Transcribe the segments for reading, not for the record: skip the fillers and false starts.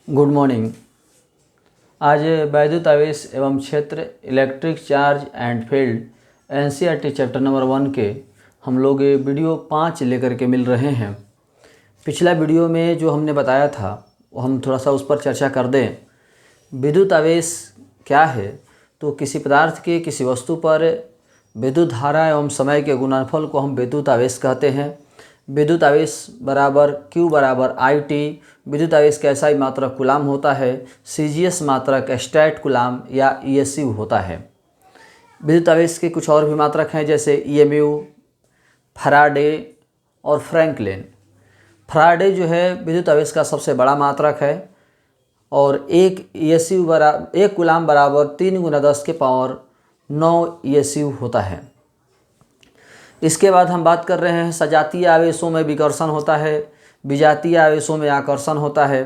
Good morning. आज वैद्युत आवेश एवं क्षेत्र electric charge and field NCERT chapter number 1 के हम लोग वीडियो 5 लेकर के मिल रहे हैं। पिछला वीडियो में जो हमने बताया था वो हम थोड़ा सा उस पर चर्चा कर दें। विद्युत आवेश क्या है? तो किसी पदार्थ के किसी वस्तु पर विद्युत धारा एवं समय के गुणनफल को हम विद्युत आवेश कहते हैं। विद्युत आवेश बराबर Q बराबर IT। विद्युत आवेश का SI मात्रक कूलाम होता है। CGS मात्रक स्टैट कूलाम या ESU होता है। विद्युत आवेश के कुछ और भी मात्रक हैं जैसे EMU, फराडे और फ्रैंकलिन। फराडे जो है विद्युत आवेश का सबसे बड़ा मात्रक है और एक कूलाम बराबर 3 × 10⁻⁹ ESU होता है। इसके बाद हम बात कर रहे हैं सजातीय आवेशों में विकर्षण होता है, विजातीय आवेशों में आकर्षण होता है।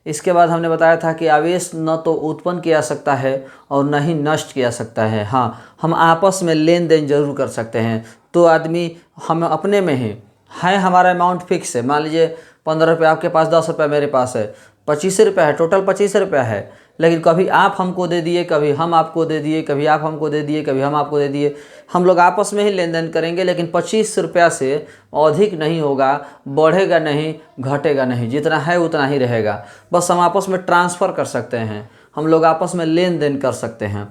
इसके बाद हमने बताया था कि आवेश न तो उत्पन्न किया जा सकता है और न ही नष्ट किया जा सकता है। हाँ, हम आपस में लेन देन जरूर कर सकते हैं। तो आदमी हम अपने में ही है, हमारा अमाउंट फिक्स है। मान लीजिए 15 रुपये आपके पास, 10 रुपये मेरे पास है, 25 रुपये है, टोटल 25 रुपये है। लेकिन कभी आप हमको दे दिए, कभी हम आपको दे दिए, कभी आप हमको दे दिए, कभी हम आपको दे दिए। हम लोग आपस में ही लेन देन करेंगे, लेकिन 25 रुपया से अधिक नहीं होगा, बढ़ेगा नहीं, घटेगा नहीं, जितना है उतना ही रहेगा। बस हम आपस में ट्रांसफ़र कर सकते हैं, हम लोग आपस में लेन देन कर सकते हैं।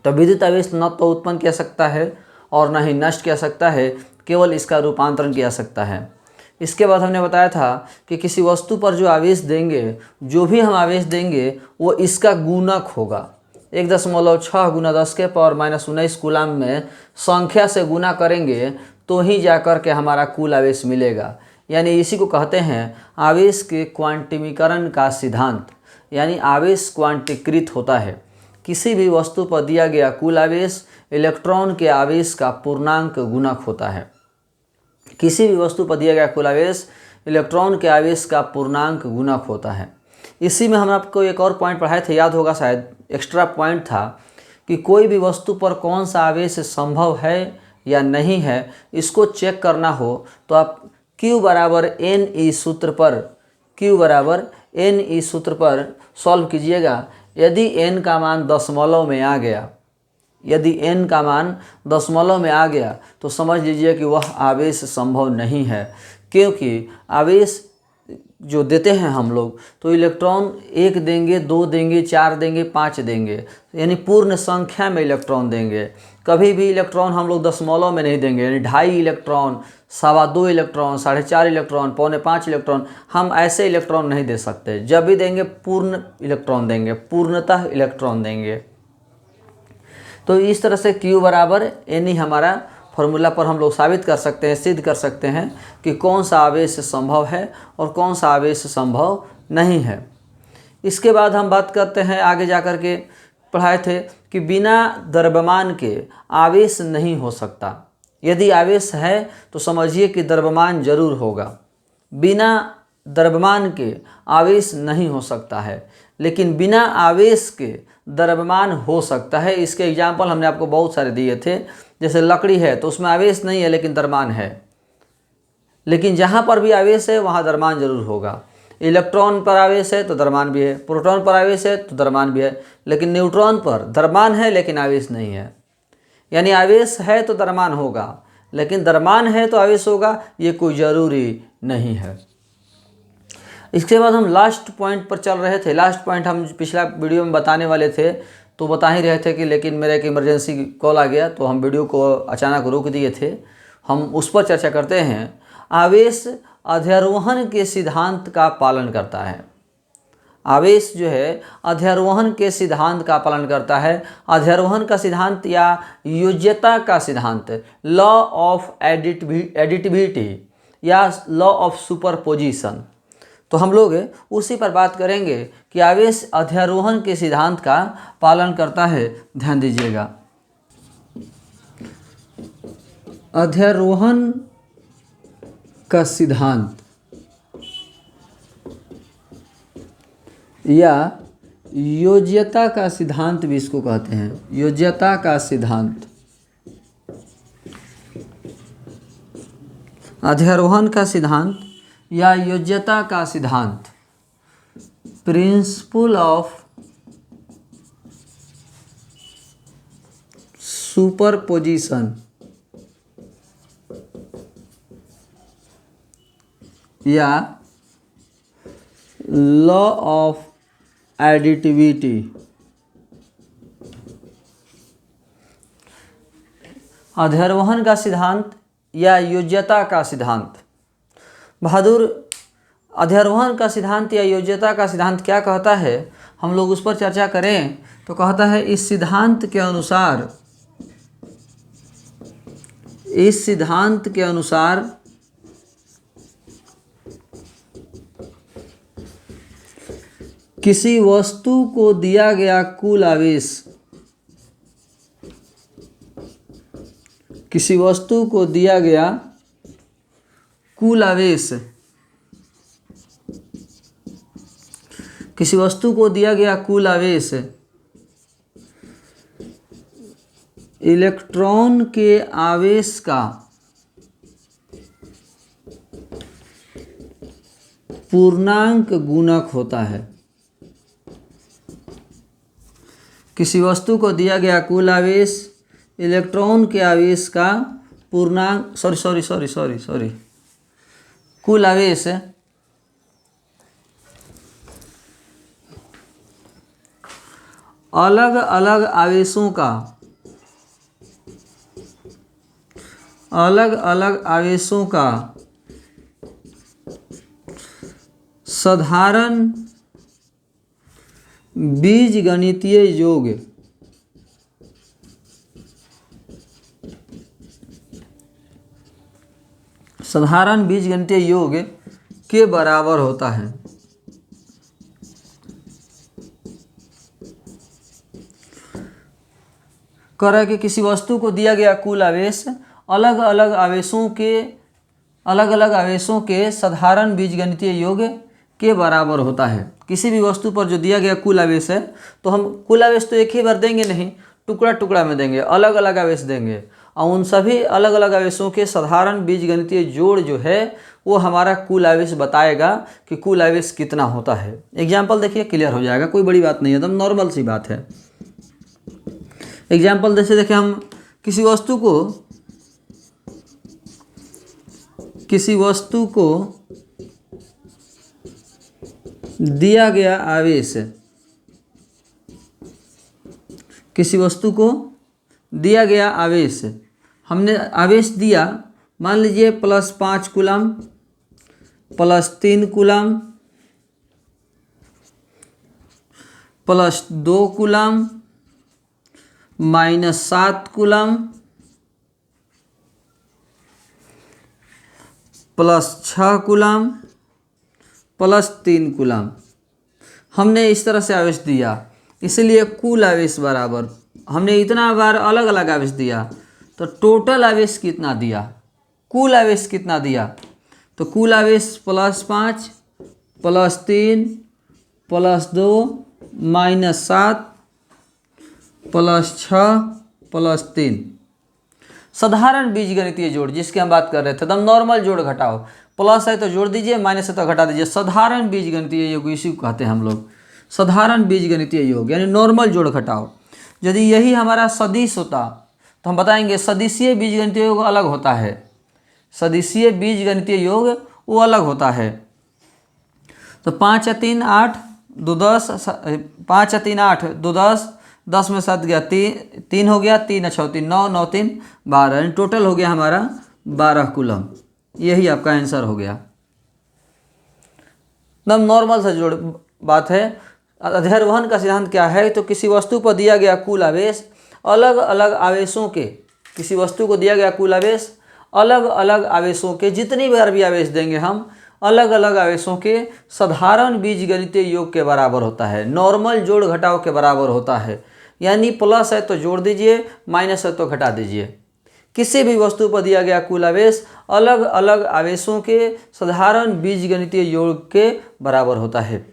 तो विद्युत आवेश न तो उत्पन्न किया सकता है और न ही नष्ट किया सकता है, केवल इसका रूपांतरण किया सकता है। इसके बाद हमने बताया था कि किसी वस्तु पर जो आवेश देंगे, जो भी हम आवेश देंगे वो इसका गुणक होगा। 1.6 × 10⁻⁻19 कूलाम में संख्या से गुना करेंगे तो ही जाकर के हमारा कुल आवेश मिलेगा। यानी इसी को कहते हैं आवेश के क्वांटिमीकरण का सिद्धांत। यानी आवेश क्वांटीकृत होता है। किसी भी वस्तु पर दिया गया कुल आवेश इलेक्ट्रॉन के आवेश का पूर्णांक गुणक होता है। किसी भी वस्तु पर दिया गया कुल आवेश इलेक्ट्रॉन के आवेश का पूर्णांक गुणक होता है। इसी में हम आपको एक और पॉइंट पढ़ाए थे, याद होगा शायद, एक्स्ट्रा पॉइंट था कि कोई भी वस्तु पर कौन सा आवेश संभव है या नहीं है, इसको चेक करना हो तो आप Q बराबर NE सूत्र पर सॉल्व कीजिएगा। यदि n का मान दशमलव में आ गया, तो समझ लीजिए कि वह आवेश संभव नहीं है। क्योंकि आवेश जो देते हैं हम लोग, तो इलेक्ट्रॉन 1 देंगे, 2 देंगे, 4 देंगे, 5 देंगे, यानी पूर्ण संख्या में इलेक्ट्रॉन देंगे। कभी भी इलेक्ट्रॉन हम लोग दशमलव में नहीं देंगे, यानी 2.5 इलेक्ट्रॉन, 2.25 इलेक्ट्रॉन, 4.5 इलेक्ट्रॉन, 4.25 इलेक्ट्रॉन, हम ऐसे इलेक्ट्रॉन नहीं दे सकते। जब भी देंगे पूर्ण इलेक्ट्रॉन देंगे, पूर्णतः इलेक्ट्रॉन देंगे। तो इस तरह से Q बराबर NE हमारा फॉर्मूला पर हम लोग साबित कर सकते हैं, सिद्ध कर सकते हैं कि कौन सा आवेश संभव है और कौन सा आवेश संभव नहीं है। इसके बाद हम बात करते हैं, आगे जाकर के पढ़ाए थे कि बिना द्रव्यमान के आवेश नहीं हो सकता। यदि आवेश है तो समझिए कि द्रव्यमान जरूर होगा। बिना द्रव्यमान के आवेश नहीं हो सकता है, लेकिन बिना आवेश के द्रव्यमान हो सकता है। इसके एग्जाम्पल हमने आपको बहुत सारे दिए थे। जैसे लकड़ी है तो उसमें आवेश नहीं है लेकिन द्रव्यमान है, लेकिन जहाँ पर भी आवेश है वहाँ द्रव्यमान जरूर होगा। इलेक्ट्रॉन पर आवेश है तो द्रव्यमान भी है, प्रोटॉन पर आवेश है तो द्रव्यमान भी है, लेकिन न्यूट्रॉन पर द्रव्यमान है लेकिन आवेश नहीं है। यानी आवेश है तो द्रव्यमान होगा, लेकिन द्रव्यमान है तो आवेश होगा, ये कोई ज़रूरी नहीं है। इसके बाद हम लास्ट पॉइंट पर चल रहे थे। लास्ट पॉइंट हम पिछला वीडियो में बताने वाले थे, तो बता ही रहे थे कि लेकिन मेरा एक इमरजेंसी कॉल आ गया तो हम वीडियो को अचानक रोक दिए थे। हम उस पर चर्चा करते हैं। आवेश अध्यारोहण के सिद्धांत का पालन करता है। आवेश जो है अध्यारोहण के सिद्धांत का पालन करता है। अध्यारोहण का सिद्धांत या योज्यता का सिद्धांत, लॉ ऑफ एडिटिविटी या लॉ ऑफ सुपरपोजिशन। तो हम लोग उसी पर बात करेंगे कि आवेश अध्यारोहण के सिद्धांत का पालन करता है। ध्यान दीजिएगा, अध्यारोहण का सिद्धांत या योज्यता का सिद्धांत भी इसको कहते हैं। योज्यता का सिद्धांत, अध्यारोहण का सिद्धांत या योज्यता का सिद्धांत प्रिंसिपल ऑफ सुपरपोजिशन या लॉ ऑफ एडिटिविटी। अध्यारोहण का सिद्धांत या योज्यता का सिद्धांत। बहादुर, अध्यारोहण का सिद्धांत या योज्यता का सिद्धांत क्या कहता है, हम लोग उस पर चर्चा करें तो कहता है इस सिद्धांत के अनुसार किसी वस्तु को दिया गया कुल आवेश, किसी वस्तु को दिया गया कुल आवेश, किसी वस्तु को दिया गया कुल आवेश इलेक्ट्रॉन के आवेश का पूर्णांक गुणक होता है। किसी वस्तु को दिया गया कुल आवेश इलेक्ट्रॉन के आवेश का पूर्णांक सॉरी कुल आवेश अलग अलग आवेशों का साधारण बीजगणितीय योग के बराबर होता है। कह रहा है कि किसी वस्तु को दिया गया कुल आवेश अलग अलग आवेशों के साधारण बीजगणितीय योग के बराबर होता है। किसी भी वस्तु पर जो दिया गया कुल आवेश है, तो हम कुल आवेश तो एक ही बार देंगे नहीं, टुकड़ा टुकड़ा में देंगे, अलग अलग आवेश देंगे, और उन सभी अलग अलग आवेशों के साधारण बीजगणितीय जोड़ जो है वो हमारा कुल आवेश बताएगा कि कुल आवेश कितना होता है। एग्जाम्पल देखिए, क्लियर हो जाएगा, कोई बड़ी बात नहीं है, एकदम नॉर्मल सी बात है। एग्जाम्पल जैसे देखिए, हम किसी वस्तु को दिया गया आवेश, किसी वस्तु को दिया गया आवेश, हमने आवेश दिया, मान लीजिए +5 coulomb, +3 coulomb, +2 coulomb, -7 coulomb, +6 coulomb, +3 coulomb. हमने इस तरह से आवेश दिया, इसलिए कुल आवेश बराबर, हमने इतना बार अलग अलग आवेश दिया तो टोटल आवेश कितना दिया, कुल आवेश कितना दिया, तो कुल आवेश +5 +3 +2 -7 +6 +3 साधारण बीजगणितीय जोड़ जिसकी हम बात कर रहे थे, एकदम नॉर्मल जोड़ घटाओ, प्लस है तो जोड़ दीजिए, माइनस है तो घटा दीजिए, साधारण बीजगणितीय योग इसी को कहते हैं हम लोग, साधारण बीजगणितीय योग यानी नॉर्मल जोड़ घटाओ। यदि यही हमारा सदिश होता तो हम बताएंगे सदिशीय बीजगणितीय योग अलग होता है, सदिशीय बीजगणितीय योग वो अलग होता है। तो 5 या 3 8 2 10, 5 या 3 8 2 10, 10 में 7 गया 3 हो गया, 3 6 3 9 9 3 12, यानी टोटल हो गया हमारा 12 कूलम। यही आपका आंसर हो गया, एकदम नॉर्मल सा जोड़ बात है। अध्यारोहण का सिद्धांत क्या है, तो किसी वस्तु पर दिया गया कुल आवेश अलग अलग आवेशों के, किसी वस्तु को दिया गया कुल आवेश अलग अलग आवेशों के, जितनी बार भी आवेश देंगे हम अलग अलग आवेशों के साधारण बीजगणितीय योग के बराबर होता है, नॉर्मल जोड़ घटाव के बराबर होता है। यानी प्लस है तो जोड़ दीजिए, माइनस है तो घटा दीजिए। किसी भी वस्तु पर दिया गया कुल आवेश अलग अलग आवेशों के साधारण बीजगणितीय योग के बराबर होता है।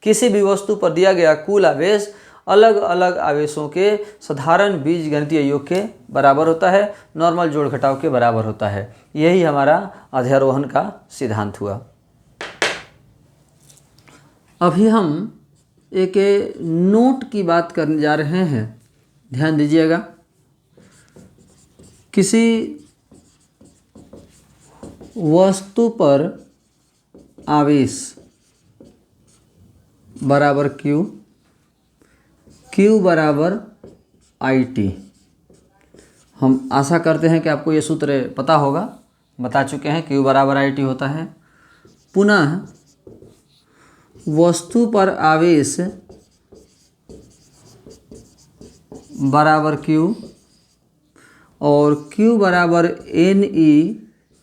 किसी भी वस्तु पर दिया गया कुल आवेश अलग अलग आवेशों के साधारण बीजगणितीय योग के बराबर होता है, नॉर्मल जोड़ घटाव के बराबर होता है। यही हमारा अध्यारोहण का सिद्धांत हुआ। अभी हम एक नोट की बात करने जा रहे हैं, ध्यान दीजिएगा। किसी वस्तु पर आवेश बराबर Q, Q बराबर IT। हम आशा करते हैं कि आपको ये सूत्र पता होगा, बता चुके हैं। Q बराबर IT होता है। पुनः वस्तु पर आवेश बराबर Q और Q बराबर NE,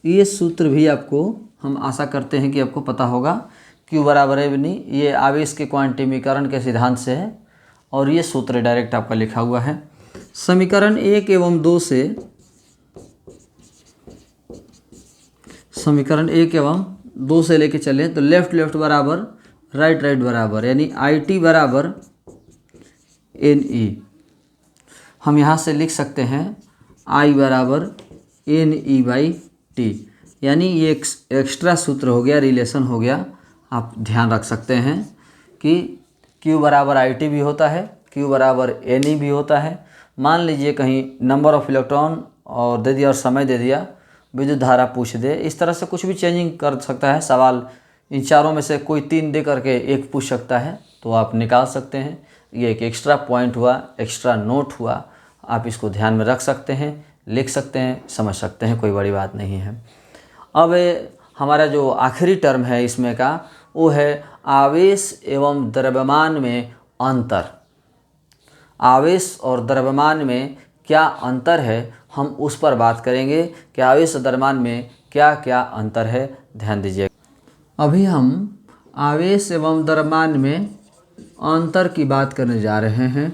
ये सूत्र भी आपको, हम आशा करते हैं कि आपको पता होगा। Q बराबर NE ये आवेश के क्वांटिमीकरण के सिद्धांत से है और ये सूत्र डायरेक्ट आपका लिखा हुआ है। समीकरण 1 एवं 2 से, समीकरण 1 एवं 2 से लेके चलें तो लेफ्ट लेफ्ट बराबर राइट राइट बराबर, यानी IT बराबर NE। हम यहाँ से लिख सकते हैं I बराबर NE/T, यानी ये एक्स्ट्रा सूत्र हो गया, रिलेशन हो गया। आप ध्यान रख सकते हैं कि Q बराबर IT भी होता है, Q बराबर NE भी होता है। मान लीजिए कहीं नंबर ऑफ इलेक्ट्रॉन और दे दिया और समय दे दिया, विद्युत धारा पूछ दे, इस तरह से कुछ भी चेंजिंग कर सकता है सवाल। इन चारों में से कोई 3 दे करके एक पूछ सकता है, तो आप निकाल सकते हैं। ये एक एक्स्ट्रा पॉइंट हुआ, एक्स्ट्रा नोट हुआ, आप इसको ध्यान में रख सकते हैं, लिख सकते हैं, समझ सकते हैं, कोई बड़ी बात नहीं है। अब हमारा जो आखिरी टर्म है इसमें का, वो है आवेश एवं द्रव्यमान में अंतर। आवेश और द्रव्यमान में क्या अंतर है, हम उस पर बात करेंगे कि आवेश और द्रव्यमान में क्या क्या अंतर है। ध्यान दीजिए, अभी हम आवेश एवं द्रव्यमान में अंतर की बात करने जा रहे हैं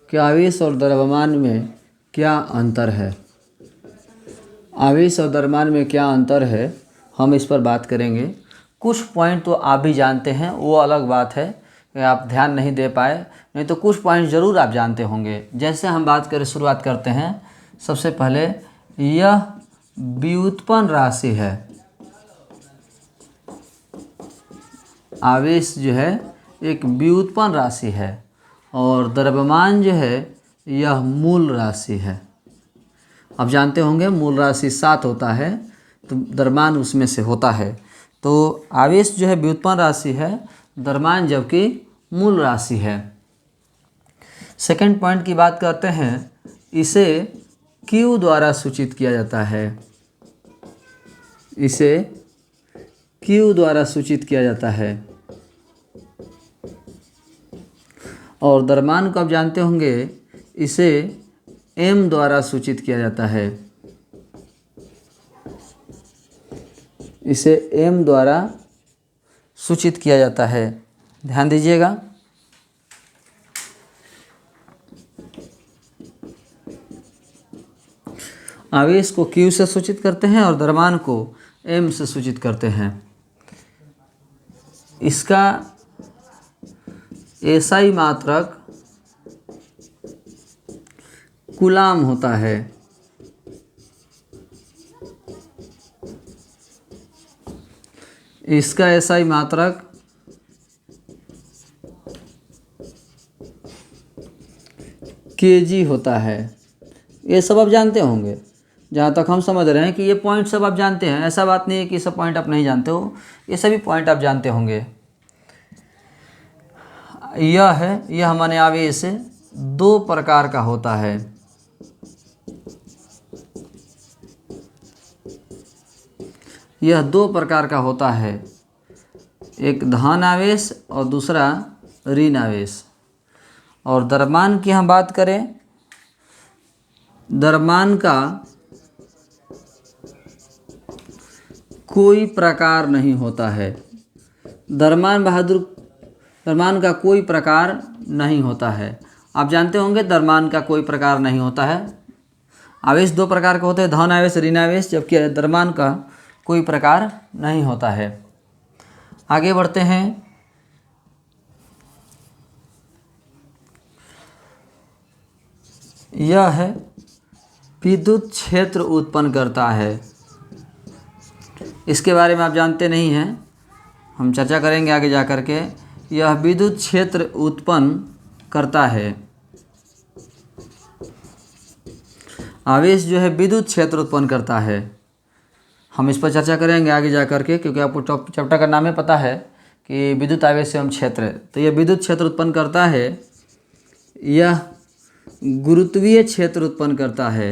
कि आवेश और द्रव्यमान में क्या अंतर है। आवेश और द्रव्यमान में क्या अंतर है, हम इस पर बात करेंगे। कुछ पॉइंट तो आप भी जानते हैं, वो अलग बात है कि आप ध्यान नहीं दे पाए, नहीं तो कुछ पॉइंट ज़रूर आप जानते होंगे। जैसे हम बात करें, शुरुआत करते हैं। सबसे पहले यह व्युत्पन्न राशि है, आवेश जो है एक व्युत्पन्न राशि है और द्रव्यमान जो है यह मूल राशि है। आप जानते होंगे मूल राशि 7 होता है, तो द्रव्यमान उसमें से होता है। तो आवेश जो है व्युत्पन्न राशि है, द्रव्यमान जबकि मूल राशि है। सेकंड पॉइंट की बात करते हैं, इसे Q द्वारा सूचित किया जाता है, इसे Q द्वारा सूचित किया जाता है। और द्रव्यमान को आप जानते होंगे, इसे M द्वारा सूचित किया जाता है, इसे M द्वारा सूचित किया जाता है। ध्यान दीजिएगा। आवेश को Q से सूचित करते हैं और द्रव्यमान को M से सूचित करते हैं। इसका SI मात्रक कूलाम होता है। इसका SI मात्रक kg होता है। ये सब आप जानते होंगे, जहाँ तक हम समझ रहे हैं कि ये पॉइंट सब आप जानते हैं। ऐसा बात नहीं है कि सब पॉइंट आप नहीं जानते हो, ये सभी पॉइंट आप जानते होंगे। यह माने आवेश 2 प्रकार का होता है। यह 2 प्रकार का होता है, एक धन आवेश और दूसरा ऋण आवेश। और द्रव्यमान की हम बात करें, द्रव्यमान का कोई प्रकार नहीं होता है। द्रव्यमान का कोई प्रकार नहीं होता है। आप जानते होंगे द्रव्यमान का कोई प्रकार नहीं होता है। आवेश 2 प्रकार के होते हैं, धन आवेश, ऋण आवेश, जबकि द्रव्यमान का कोई प्रकार नहीं होता है। आगे बढ़ते हैं। यह है विद्युत क्षेत्र उत्पन्न करता है। इसके बारे में आप जानते नहीं हैं, हम चर्चा करेंगे आगे जा कर के। यह विद्युत क्षेत्र उत्पन्न करता है। आवेश जो है विद्युत क्षेत्र उत्पन्न करता है। हम इस पर चर्चा करेंगे आगे जा कर के, क्योंकि आपको चैप्टर का नाम ही पता है कि विद्युत आवेश एवं क्षेत्र। तो यह विद्युत क्षेत्र उत्पन्न करता है। यह गुरुत्वीय क्षेत्र उत्पन्न करता है।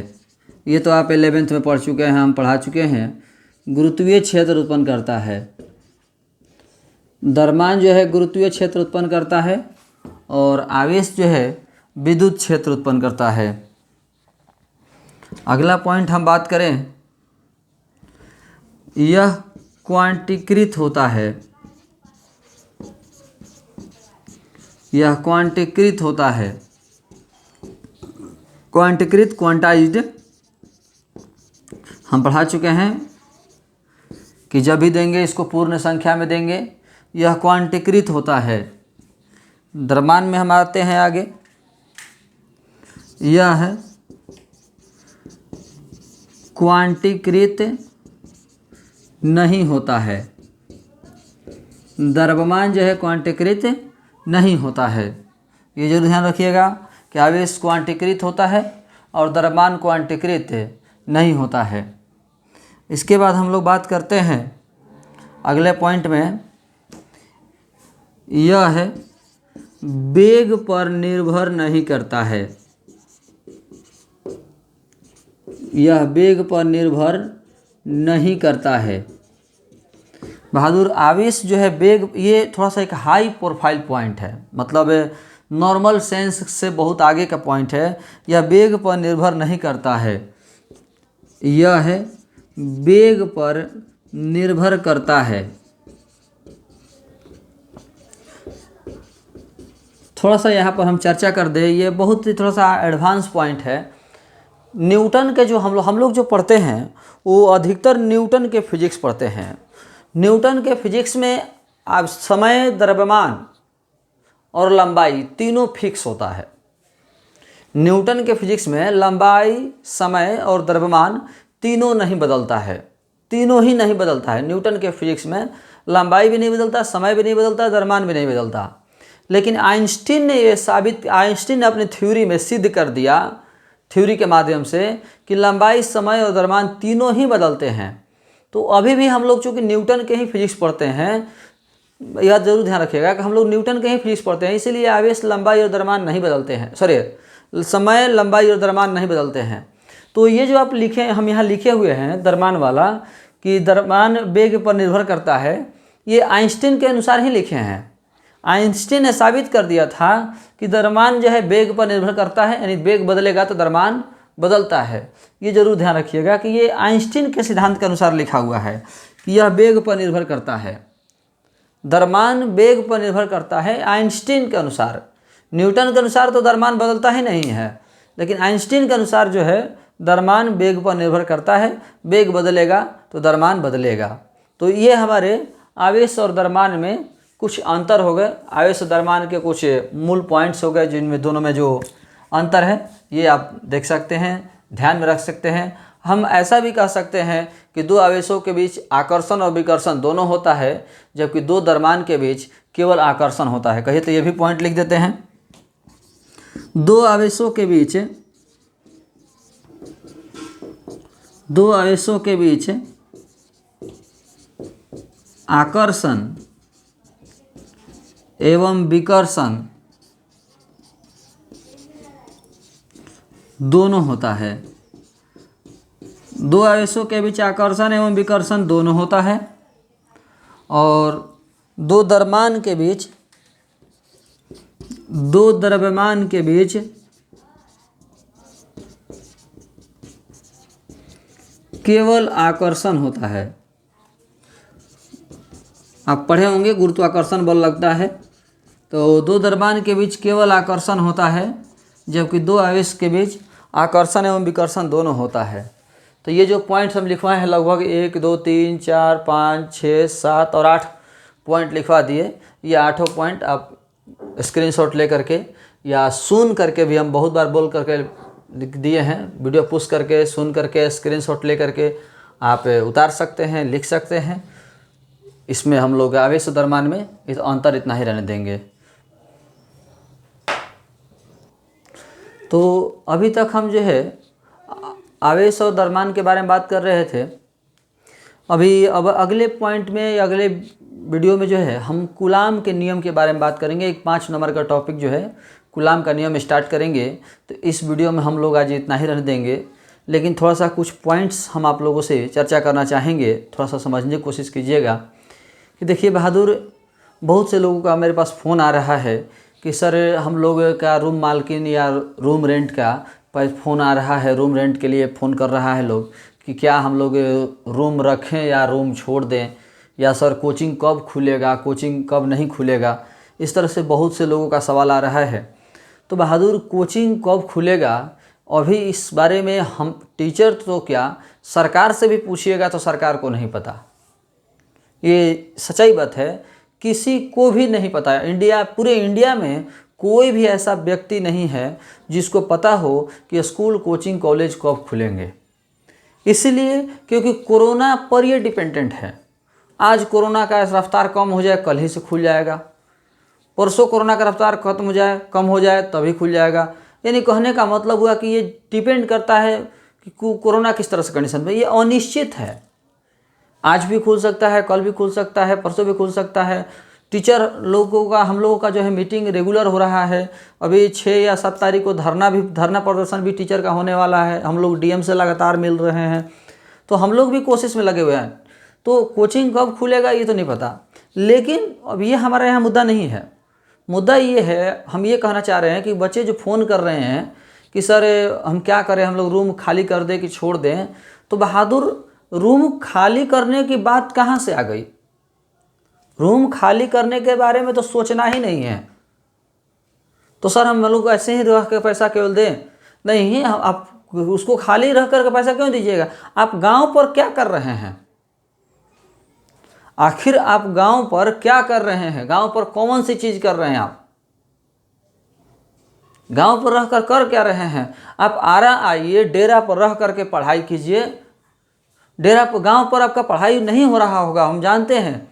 ये तो आप 11th में पढ़ चुके हैं, हम पढ़ा चुके हैं। गुरुत्वीय क्षेत्र उत्पन्न करता है। द्रव्यमान जो है गुरुत्वीय क्षेत्र उत्पन्न करता है और आवेश जो है विद्युत क्षेत्र उत्पन्न करता है। अगला पॉइंट हम बात करें, यह क्वांटीकृत होता है। यह क्वांटीकृत होता है। क्वांटीकृत, क्वांटाइज्ड हम पढ़ा चुके हैं कि जब भी देंगे इसको पूर्ण संख्या में देंगे। यह क्वांटीकृत होता है। द्रव्यमान में हम आते हैं आगे। यह है क्वांटीकृत नहीं होता है। द्रव्यमान जो है क्वांटीकृत नहीं होता है। ये जरूर ध्यान रखिएगा कि आवेश क्वांटीकृत होता है और द्रव्यमान क्वांटीकृत नहीं होता है। इसके बाद हम लोग बात करते हैं अगले पॉइंट में, यह है वेग पर निर्भर नहीं करता है। यह वेग पर निर्भर नहीं करता है। बहादुर, आवेश जो है वेग, ये थोड़ा सा एक हाई प्रोफाइल पॉइंट है, मतलब नॉर्मल सेंस से बहुत आगे का पॉइंट है। यह वेग पर निर्भर नहीं करता है। यह है वेग पर निर्भर करता है। थोड़ा सा यहाँ पर हम चर्चा कर दें, ये बहुत ही थोड़ा सा एडवांस पॉइंट है। न्यूटन के जो हम लोग जो पढ़ते हैं वो अधिकतर न्यूटन के फिजिक्स पढ़ते हैं। न्यूटन के फिजिक्स में अब समय, द्रव्यमान और लंबाई तीनों फिक्स होता है। न्यूटन के फिजिक्स में लंबाई, समय और द्रव्यमान तीनों नहीं बदलता है। तीनों ही नहीं बदलता है। न्यूटन के फिजिक्स में लंबाई भी नहीं बदलता, समय भी नहीं बदलता, द्रव्यमान भी नहीं बदलता। लेकिन आइंस्टीन ने अपनी थ्योरी में सिद्ध कर दिया, थ्योरी के माध्यम से, कि लंबाई, समय और द्रव्यमान तीनों ही बदलते हैं। तो अभी भी हम लोग चूँकि न्यूटन के ही फिजिक्स पढ़ते हैं, यह जरूर ध्यान रखिएगा कि हम लोग न्यूटन के ही फिजिक्स पढ़ते हैं, इसीलिए आवेश, लंबाई और द्रव्यमान नहीं बदलते हैं। समय, लंबाई और द्रव्यमान नहीं बदलते हैं। तो ये जो आप लिखे, हम यहाँ लिखे हुए हैं द्रव्यमान वाला, कि द्रव्यमान वेग पर निर्भर करता है, ये आइंस्टीन के अनुसार ही लिखे हैं। आइंस्टीन ने साबित कर दिया था कि द्रव्यमान जो है वेग पर निर्भर करता है, यानी वेग बदलेगा तो द्रव्यमान बदलता है। ये जरूर ध्यान रखिएगा कि ये आइंस्टीन के सिद्धांत के अनुसार लिखा हुआ है कि यह वेग पर निर्भर करता है। द्रव्यमान वेग पर निर्भर करता है आइंस्टीन के अनुसार। न्यूटन के अनुसार तो द्रव्यमान बदलता ही नहीं है, लेकिन आइंस्टीन के अनुसार जो है द्रव्यमान वेग पर निर्भर करता है। वेग बदलेगा तो द्रव्यमान बदलेगा। तो ये हमारे आवेश और द्रव्यमान में कुछ अंतर हो गए। आवेश और द्रव्यमान के कुछ मूल पॉइंट्स हो गए, जिनमें दोनों में जो अंतर है ये आप देख सकते हैं, ध्यान में रख सकते हैं। हम ऐसा भी कह सकते हैं कि दो आवेशों के बीच आकर्षण और विकर्षण दोनों होता है, जबकि दो द्रव्यमान के बीच केवल आकर्षण होता है। कहिए तो ये भी पॉइंट लिख देते हैं। दो आवेशों के बीच आकर्षण एवं विकर्षण दोनों होता है। दो आवेशों के बीच आकर्षण एवं विकर्षण दोनों होता है, और दो द्रव्यमान के बीच केवल आकर्षण होता है। आप पढ़े होंगे गुरुत्वाकर्षण बल लगता है, तो दो द्रव्यमान के बीच केवल आकर्षण होता है, जबकि दो आवेश के बीच आकर्षण एवं विकर्षण दोनों होता है। तो ये जो पॉइंट्स हम लिखवाए हैं, लगभग 1 2 3 4 5 6 7 और 8 पॉइंट लिखवा दिए। ये 8 पॉइंट आप स्क्रीनशॉट ले करके या सुन करके भी, हम बहुत बार बोल करके लिख दिए हैं, वीडियो पुश करके, सुन करके, स्क्रीनशॉट ले करके आप उतार सकते हैं, लिख सकते हैं। इसमें हम लोग आवेश और द्रव्यमान में इस अंतर इतना ही रहने देंगे। तो अभी तक हम जो है आवेश और द्रव्यमान के बारे में बात कर रहे थे। अब अगले पॉइंट में या अगले वीडियो में जो है हम कूलाम के नियम के बारे में बात करेंगे। एक 5 नंबर का टॉपिक जो है कूलाम का नियम स्टार्ट करेंगे। तो इस वीडियो में हम लोग आज इतना ही रहने देंगे, लेकिन थोड़ा सा कुछ पॉइंट्स हम आप लोगों से चर्चा करना चाहेंगे, थोड़ा सा समझने की कोशिश कीजिएगा। कि देखिए बहादुर, बहुत से लोगों का मेरे पास फ़ोन आ रहा है कि सर हम लोग का रूम मालकिन या रूम रेंट का फ़ोन आ रहा है, रूम रेंट के लिए फ़ोन कर रहा है लोग कि क्या हम लोग रूम रखें या रूम छोड़ दें, या सर कोचिंग कब खुलेगा, कोचिंग कब नहीं खुलेगा। इस तरह से बहुत से लोगों का सवाल आ रहा है। तो बहादुर, कोचिंग कब खुलेगा अभी इस बारे में हम टीचर तो क्या सरकार से भी पूछिएगा तो सरकार को नहीं पता। ये सच्चाई बात है, किसी को भी नहीं पता। पूरे इंडिया में कोई भी ऐसा व्यक्ति नहीं है जिसको पता हो कि स्कूल कोचिंग कॉलेज कब खुलेंगे। इसलिए क्योंकि कोरोना पर ये डिपेंडेंट है। आज कोरोना का रफ्तार कम हो जाए, कल ही से खुल जाएगा। परसों कोरोना का रफ्तार खत्म हो जाए, कम हो जाए, तभी खुल जाएगा। यानी कहने का मतलब हुआ कि ये डिपेंड करता है कि कोरोना किस तरह से कंडीशन में। ये अनिश्चित है, आज भी खुल सकता है, कल भी खुल सकता है, परसों भी खुल सकता है। टीचर लोगों का, हम लोगों का जो है मीटिंग रेगुलर हो रहा है। अभी 6 या 7 तारीख को धरना प्रदर्शन भी टीचर का होने वाला है। हम लोग डीएम से लगातार मिल रहे हैं, तो हम लोग भी कोशिश में लगे हुए हैं। तो कोचिंग कब खुलेगा ये तो नहीं पता, लेकिन अब ये हमारे यहाँ मुद्दा नहीं है। मुद्दा ये है, हम ये कहना चाह रहे हैं कि बच्चे जो फ़ोन कर रहे हैं कि सर हम क्या करें, हम लोग रूम खाली कर दें कि छोड़ दें। तो बहादुर, रूम खाली करने की बात कहाँ से आ गई? रूम खाली करने के बारे में तो सोचना ही नहीं है। तो सर हम लोग ऐसे ही रह के पैसा केवल दें? नहीं, आप उसको खाली रह कर के पैसा क्यों दीजिएगा? आप गांव पर क्या कर रहे हैं? आखिर आप गांव पर क्या कर रहे हैं? गांव पर कौन सी चीज कर रहे हैं? आप गांव पर रहकर कर क्या रहे हैं? आप आरा आइए, डेरा पर रह करके पढ़ाई कीजिए। डेरा पर, गांव पर आपका पढ़ाई नहीं हो रहा होगा, हम जानते हैं।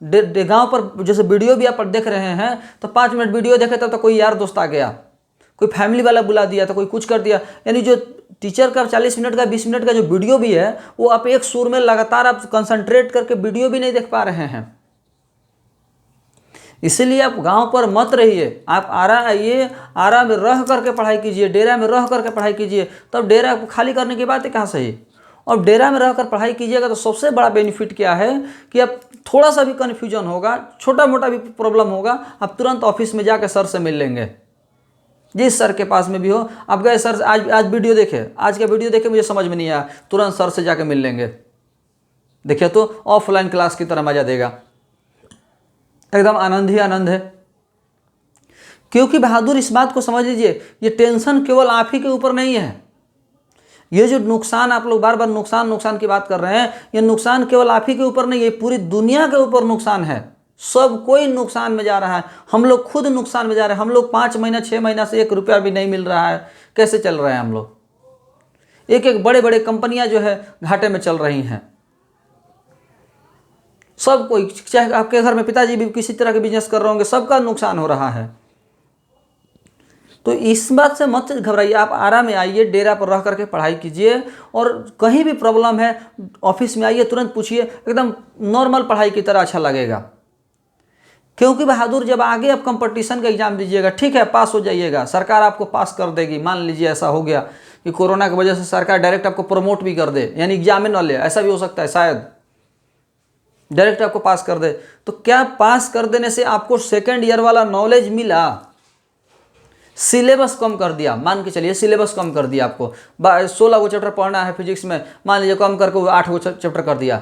गांव पर जैसे वीडियो भी आप देख रहे हैं तो 5 मिनट वीडियो देखे तब तो कोई यार दोस्त आ गया, कोई फैमिली वाला बुला दिया, तो कोई कुछ कर दिया। यानी जो टीचर का 40 मिनट का 20 मिनट का जो वीडियो भी है वो आप एक सुर में लगातार आप कंसंट्रेट करके वीडियो भी नहीं देख पा रहे हैं। इसीलिए आप गांव पर मत रहिए, आप आरा आइए, आरा में रह करके पढ़ाई कीजिए, डेरा में रह करके पढ़ाई कीजिए। तब डेरा खाली करने की बात है कहाँ सही? और डेरा में रहकर पढ़ाई कीजिएगा तो सबसे बड़ा बेनिफिट क्या है कि आप थोड़ा सा भी कन्फ्यूजन होगा, छोटा मोटा भी प्रॉब्लम होगा, आप तुरंत ऑफिस में जाकर सर से मिल लेंगे। जिस सर के पास में भी हो, आप गए सर आज वीडियो देखे, आज का वीडियो देखे मुझे समझ में नहीं आया, तुरंत सर से जाके मिल लेंगे। देखिए तो ऑफलाइन क्लास की तरह मजा देगा, एकदम आनंद ही आनंद है। क्योंकि बहादुर इस बात को समझ लीजिए, ये टेंशन केवल आप ही के ऊपर नहीं है। ये जो नुकसान आप लोग बार बार नुकसान की बात कर रहे हैं, ये नुकसान केवल आप ही के ऊपर नहीं है, पूरी दुनिया के ऊपर नुकसान है। सब कोई नुकसान में जा रहा है, हम लोग खुद नुकसान में जा रहे हैं। हम लोग 5 महीना 6 महीना से 1 रुपया भी नहीं मिल रहा है, कैसे चल रहे हैं हम लोग? एक बड़े बड़े कंपनियां जो है घाटे में चल रही हैं। सब कोई, चाहे आपके घर में पिताजी भी किसी तरह के बिजनेस कर रहे होंगे, सबका नुकसान हो रहा है। तो इस बात से मत घबराइए, आप आराम में आइए, डेरा पर रह करके पढ़ाई कीजिए। और कहीं भी प्रॉब्लम है ऑफिस में आइए, तुरंत पूछिए, एकदम नॉर्मल पढ़ाई की तरह अच्छा लगेगा। क्योंकि बहादुर, जब आगे आप कंपटीशन का एग्जाम दीजिएगा, ठीक है पास हो जाइएगा, सरकार आपको पास कर देगी। मान लीजिए ऐसा हो गया कि कोरोना की वजह से सरकार डायरेक्ट आपको प्रमोट भी कर दे, यानी एग्जाम न ले, ऐसा भी हो सकता है, शायद डायरेक्ट आपको पास कर दे। तो क्या पास कर देने से आपको सेकेंड ईयर वाला नॉलेज मिला? सिलेबस कम कर दिया, मान के चलिए सिलेबस कम कर दिया, आपको 16 गो चैप्टर पढ़ना है फिजिक्स में, मान लीजिए कम करके वो 8 गो चैप्टर कर दिया।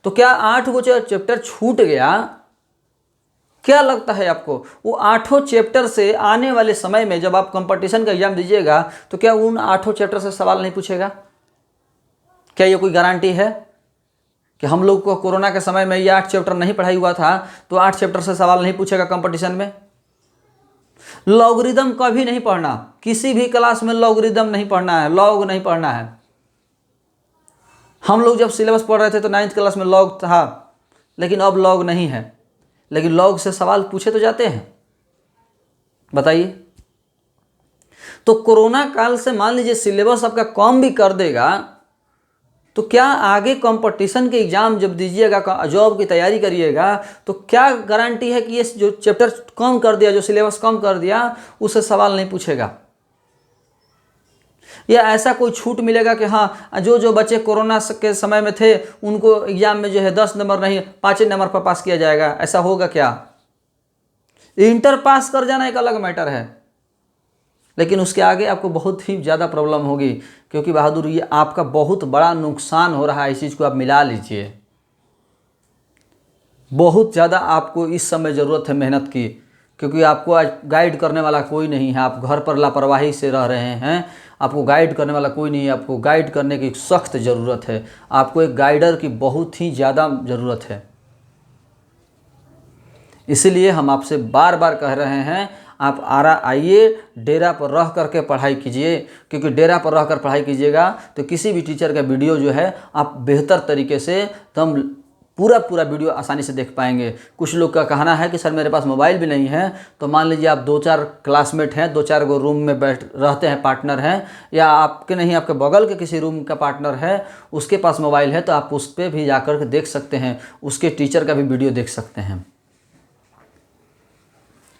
तो क्या 8 गो चैप्टर छूट गया? क्या लगता है आपको वो 8 चैप्टर से आने वाले समय में जब आप कंपटीशन का एग्जाम दीजिएगा तो क्या उन 8 चैप्टर से सवाल नहीं पूछेगा? क्या ये कोई गारंटी है कि हम लोग को कोरोना के समय में ये 8 चैप्टर नहीं पढ़ाई हुआ था तो 8 चैप्टर से सवाल नहीं पूछेगा कंपटीशन में? लॉगरिदम कभी नहीं पढ़ना, किसी भी क्लास में लॉगरिदम नहीं पढ़ना है, लॉग नहीं पढ़ना है। हम लोग जब सिलेबस पढ़ रहे थे तो 9th क्लास में लॉग था, लेकिन अब लॉग नहीं है, लेकिन लॉग से सवाल पूछे तो जाते हैं। बताइए, तो कोरोना काल से मान लीजिए सिलेबस आपका कम भी कर देगा, तो क्या आगे कंपटीशन के एग्जाम जब दीजिएगा, जॉब की तैयारी करिएगा, तो क्या गारंटी है कि ये जो चैप्टर कम कर दिया, जो सिलेबस कम कर दिया, उससे सवाल नहीं पूछेगा? या ऐसा कोई छूट मिलेगा कि हाँ, जो जो बच्चे कोरोना के समय में थे उनको एग्जाम में जो है 10 नंबर नहीं 5 नंबर पर पास किया जाएगा? ऐसा होगा क्या? इंटर पास कर जाना एक अलग मैटर है, लेकिन उसके आगे आपको बहुत ही ज़्यादा प्रॉब्लम होगी, क्योंकि बहादुर ये आपका बहुत बड़ा नुकसान हो रहा है। इस चीज़ को आप मिला लीजिए, बहुत ज़्यादा आपको इस समय ज़रूरत है मेहनत की, क्योंकि आपको आज गाइड करने वाला कोई नहीं है। आप घर पर लापरवाही से रह रहे हैं, आपको गाइड करने वाला कोई नहीं है। आपको गाइड करने की सख्त ज़रूरत है, आपको एक गाइडर की बहुत ही ज़्यादा ज़रूरत है। इसीलिए हम आपसे बार बार कह रहे हैं, आप आरा आइए, डेरा पर रह करके पढ़ाई कीजिए, क्योंकि डेरा पर रह कर पढ़ाई कीजिएगा तो किसी भी टीचर का वीडियो जो है आप बेहतर तरीके से एकदम पूरा वीडियो आसानी से देख पाएंगे। कुछ लोग का कहना है कि सर मेरे पास मोबाइल भी नहीं है, तो मान लीजिए आप 2-4 क्लासमेट हैं, 2-4 गो रूम में रहते हैं, पार्टनर हैं, या आपके नहीं आपके बगल के किसी रूम का पार्टनर है, उसके पास मोबाइल है, तो आप उस पर भी जाकर के देख सकते हैं, उसके टीचर का भी वीडियो देख सकते हैं।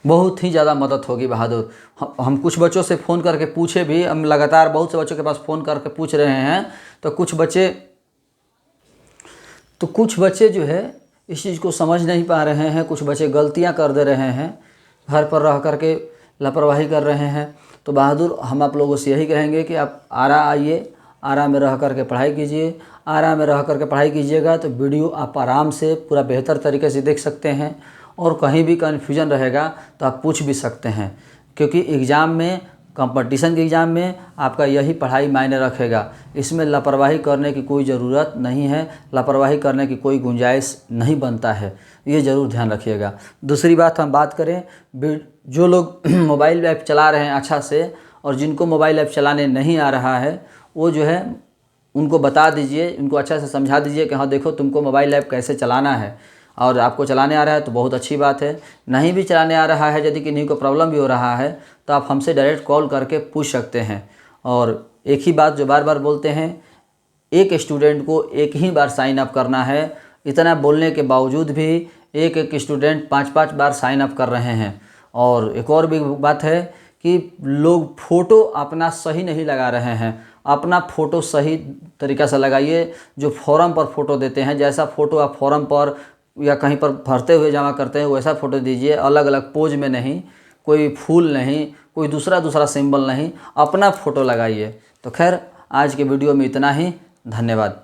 बहुत ही ज़्यादा मदद होगी बहादुर। हम कुछ बच्चों से फ़ोन करके पूछे भी, हम लगातार बहुत से बच्चों के पास फ़ोन करके पूछ रहे हैं, तो कुछ बच्चे जो है इस चीज़ को समझ नहीं पा रहे हैं, कुछ बच्चे गलतियां कर दे रहे हैं, घर पर रह करके लापरवाही कर रहे हैं। तो बहादुर हम आप लोगों से यही कहेंगे कि आप आरा आइए, आरा में रह करके पढ़ाई कीजिए। आरा में रह करके पढ़ाई कीजिएगा तो वीडियो आप आराम से पूरा बेहतर तरीके से देख सकते हैं, और कहीं भी कन्फ्यूजन रहेगा तो आप पूछ भी सकते हैं, क्योंकि एग्ज़ाम में, कंपटीशन के एग्ज़ाम में आपका यही पढ़ाई मायने रखेगा। इसमें लापरवाही करने की कोई ज़रूरत नहीं है, लापरवाही करने की कोई गुंजाइश नहीं बनता है, ये ज़रूर ध्यान रखिएगा। दूसरी बात हम बात करें, जो लोग मोबाइल ऐप चला रहे हैं अच्छा से, और जिनको मोबाइल ऐप चलाने नहीं आ रहा है, वो जो है उनको बता दीजिए, उनको अच्छा से समझा दीजिए कि हाँ देखो तुमको मोबाइल ऐप कैसे चलाना है, और आपको चलाने आ रहा है तो बहुत अच्छी बात है। नहीं भी चलाने आ रहा है, यदि किन्हीं को प्रॉब्लम भी हो रहा है, तो आप हमसे डायरेक्ट कॉल करके पूछ सकते हैं। और एक ही बात जो बार बार बोलते हैं, एक स्टूडेंट को एक ही बार साइन अप करना है। इतना बोलने के बावजूद भी एक स्टूडेंट 5-5 बार साइन अप कर रहे हैं। और एक और भी बात है कि लोग फ़ोटो अपना सही नहीं लगा रहे हैं। अपना फ़ोटो सही तरीक़ा से लगाइए। जो फॉर्म पर फ़ोटो देते हैं, जैसा फ़ोटो आप फॉर्म पर या कहीं पर भरते हुए जमा करते हैं, वैसा फ़ोटो दीजिए, अलग अलग पोज में नहीं, कोई फूल नहीं, कोई दूसरा सिंबल नहीं, अपना फ़ोटो लगाइए। तो खैर आज के वीडियो में इतना ही, धन्यवाद।